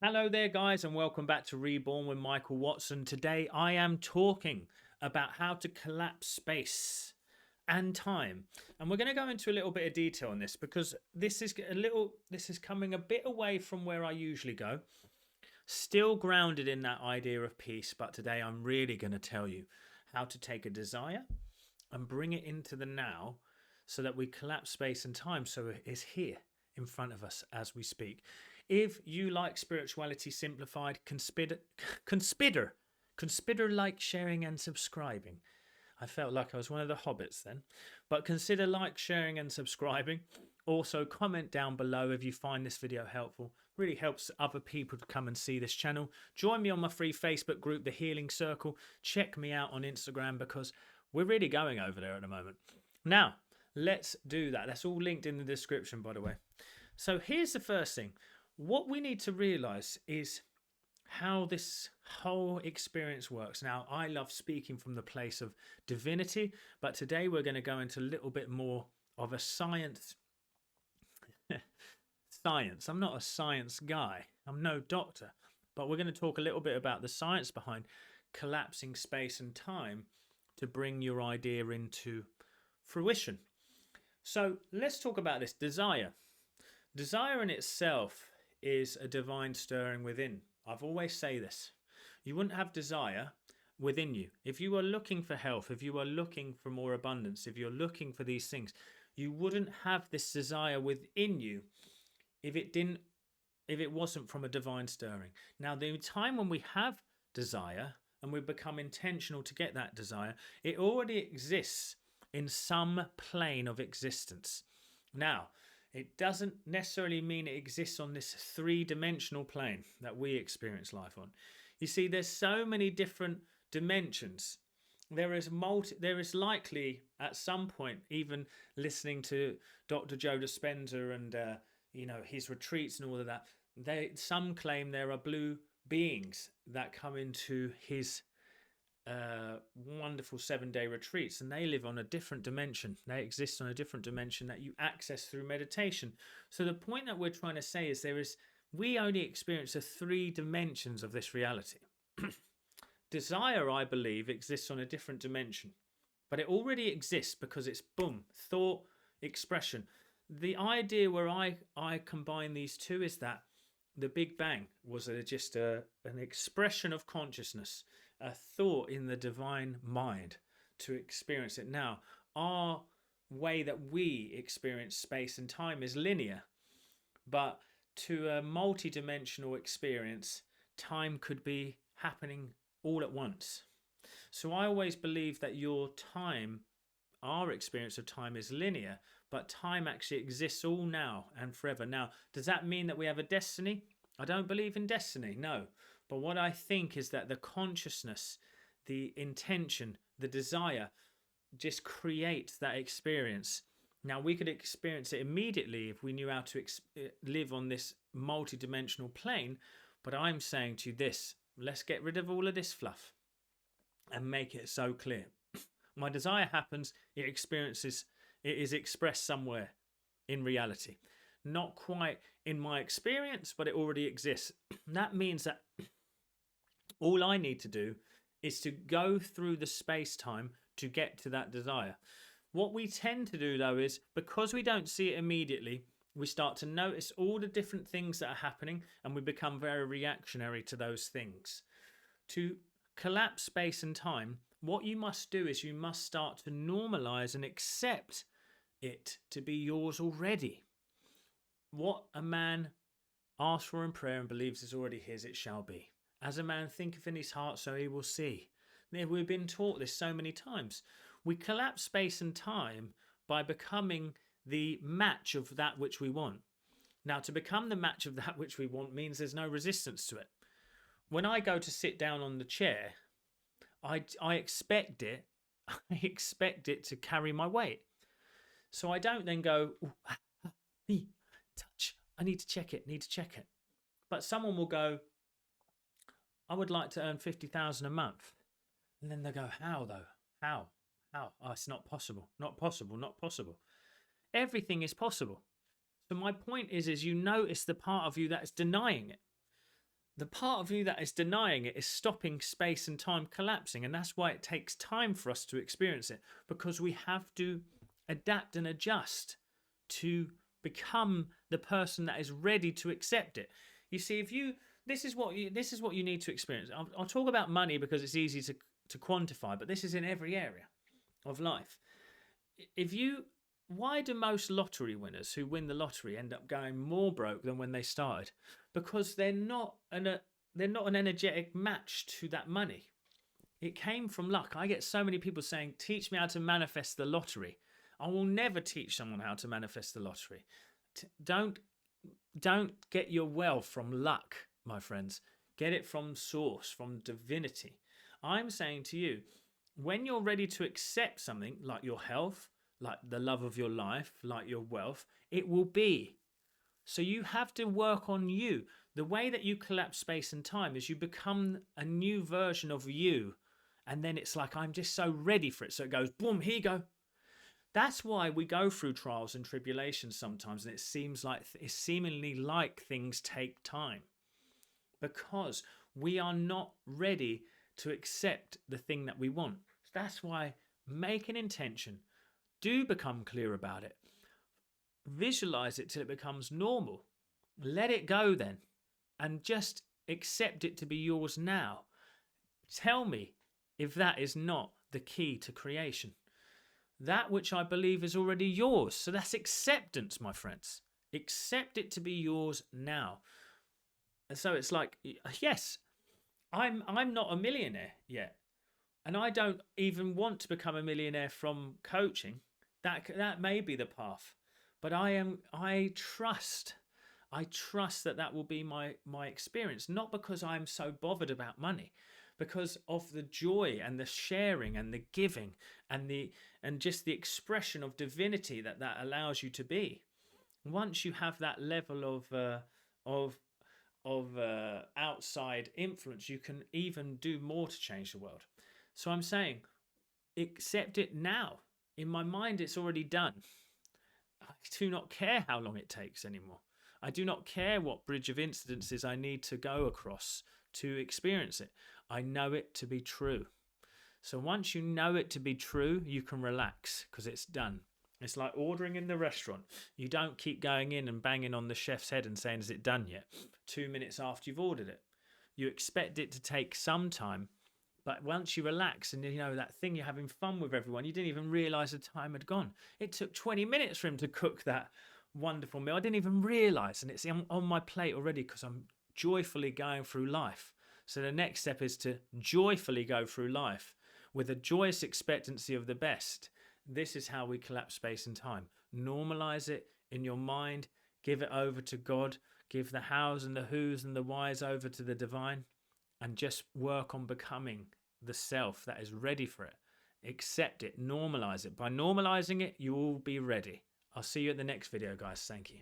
Hello there, guys, and welcome back to Reborn with Michael Watson. Today I am talking about how to collapse space and time, and we're going to go into a little bit of detail on this because this is coming a bit away from where I usually go. Still grounded in that idea of peace, but today I'm really going to tell you how to take a desire and bring it into the now so that we collapse space and time so it is here in front of us as we speak. If you like spirituality simplified, consider like, sharing, and subscribing. I felt like I was one of the hobbits then. But consider like, sharing, and subscribing. Also, comment down below if you find this video helpful. Really helps other people to come and see this channel. Join me on my free Facebook group, The Healing Circle. Check me out on Instagram because we're really going over there at the moment. Now, let's do that. That's all linked in the description, by the way. So here's the first thing. What we need to realize is how this whole experience works. Now, I love speaking from the place of divinity, but today we're going to go into a little bit more of a science. I'm not a science guy. I'm no doctor, but we're going to talk a little bit about the science behind collapsing space and time to bring your idea into fruition. So let's talk about this desire. Desire in itself is a divine stirring within. I've always say this. You wouldn't have desire within you. If you are looking for health, if you are looking for more abundance, if you're looking for these things, you wouldn't have this desire within you if it wasn't from a divine stirring. Now, the time when we have desire and we become intentional to get that desire, it already exists in some plane of existence. Now, it doesn't necessarily mean it exists on this three-dimensional plane that we experience life on. You see, there's so many different dimensions. There is likely at some point, even listening to Dr. Joe Dispenza and his retreats and all of that, some claim there are blue beings that come into his wonderful 7-day retreats, and they live on a different dimension. They exist on a different dimension that you access through meditation. So the point that we're trying to say is we only experience the 3 dimensions of this reality. Desire, I believe, exists on a different dimension, but it already exists because it's thought, expression. The idea where I combine these two is that the Big Bang was just an expression of consciousness, a thought in the divine mind to experience it. Now, our way that we experience space and time is linear, but to a multi-dimensional experience, time could be happening all at once. So I always believe that our experience of time is linear, but time actually exists all now and forever. Now, does that mean that we have a destiny? I don't believe in destiny, no. But what I think is that the consciousness, the intention, the desire just creates that experience. Now, we could experience it immediately if we knew how to live on this multi-dimensional plane. But I'm saying to you this, let's get rid of all of this fluff and make it so clear. My desire happens, it is expressed somewhere in reality. Not quite in my experience, but it already exists. That means that all I need to do is to go through the space-time to get to that desire. What we tend to do, though, is because we don't see it immediately, we start to notice all the different things that are happening and we become very reactionary to those things. To collapse space and time, what you must do is you must start to normalize and accept it to be yours already. What a man asks for in prayer and believes is already his, it shall be. As a man thinketh in his heart, so he will see. We've been taught this so many times. We collapse space and time by becoming the match of that which we want. Now, to become the match of that which we want means there's no resistance to it. When I go to sit down on the chair, I expect it to carry my weight. So I don't then go, touch, I need to check it. But someone will go, I would like to earn 50,000 a month. And then they go, how though? How? Oh, it's not possible. Not possible. Everything is possible. So my point is you notice the part of you that's denying it. The part of you that is denying it is stopping space and time collapsing. And that's why it takes time for us to experience it, because we have to adapt and adjust to become the person that is ready to accept it. You see, if you this is what you need to experience. I'll talk about money because it's easy to quantify, but this is in every area of life. If you Why do most lottery winners who win the lottery end up going more broke than when they started? Because they're not an energetic match to that money. It came from luck. I get so many people saying, "Teach me how to manifest the lottery." I will never teach someone how to manifest the lottery. Don't get your wealth from luck, my friends. Get it from source, from divinity. I'm saying to you, when you're ready to accept something like your health, like the love of your life, like your wealth, it will be. So you have to work on you. The way that you collapse space and time is you become a new version of you. And then it's like, I'm just so ready for it. So it goes, boom, here you go. That's why we go through trials and tribulations sometimes, and it's seemingly like things take time, because we are not ready to accept the thing that we want. That's why make an intention, do become clear about it, visualize it till it becomes normal, let it go then, and just accept it to be yours now. Tell me if that is not the key to creation. That which I believe is already yours. So that's acceptance, my friends. Accept it to be yours now. And so it's like, yes, I'm not a millionaire yet, and I don't even want to become a millionaire from coaching. That may be the path, but I trust that will be my experience, not because I'm so bothered about money, because of the joy and the sharing and the giving and just the expression of divinity that allows you to be. Once you have that level of outside influence, you can even do more to change the world. So I'm saying, accept it now. In my mind, it's already done. I do not care how long it takes anymore. I do not care what bridge of incidences I need to go across to experience it. I know it to be true. So once you know it to be true, you can relax because it's done. It's like ordering in the restaurant. You don't keep going in and banging on the chef's head and saying, "Is it done yet?" 2 minutes after you've ordered it. You expect it to take some time, but once you relax and you know that thing, you're having fun with everyone, you didn't even realize the time had gone. It took 20 minutes for him to cook that wonderful meal. I didn't even realize, and it's on my plate already because I'm joyfully going through life. So the next step is to joyfully go through life with a joyous expectancy of the best. This is how we collapse space and time. Normalize it in your mind. Give it over to God. Give the hows and the whos and the whys over to the divine. And just work on becoming the self that is ready for it. Accept it. Normalize it. By normalizing it, you will be ready. I'll see you at the next video, guys. Thank you.